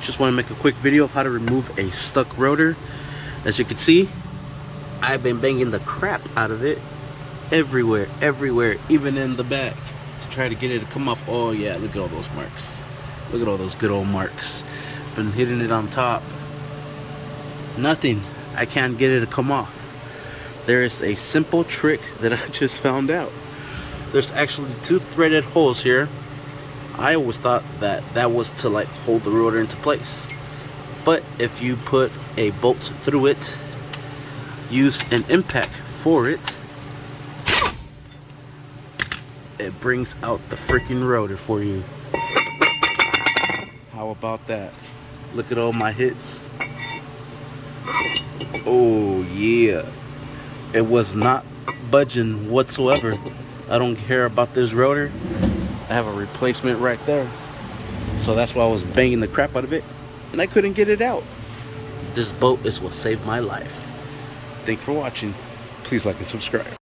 Just want to make a quick video of how to remove a stuck rotor. As you can see, I've been banging the crap out of it everywhere, even in the back, to try to get it to come off. Oh yeah, look at all those marks. Look at all those good old marks. Been hitting it on top. Nothing. I can't get it to come off. There is a simple trick that I just found out. There's actually 2 threaded holes here. I always thought that that was to like hold the rotor into place, but if you put a bolt through it, use an impact for it, it brings out the freaking rotor for you. How about that? Look at all my hits. Oh yeah, it was not budging whatsoever. I don't care about this rotor. I have a replacement right there, so that's why I was banging the crap out of it and I couldn't get it out. This boat is what saved my life. Thanks for watching. Please like and subscribe.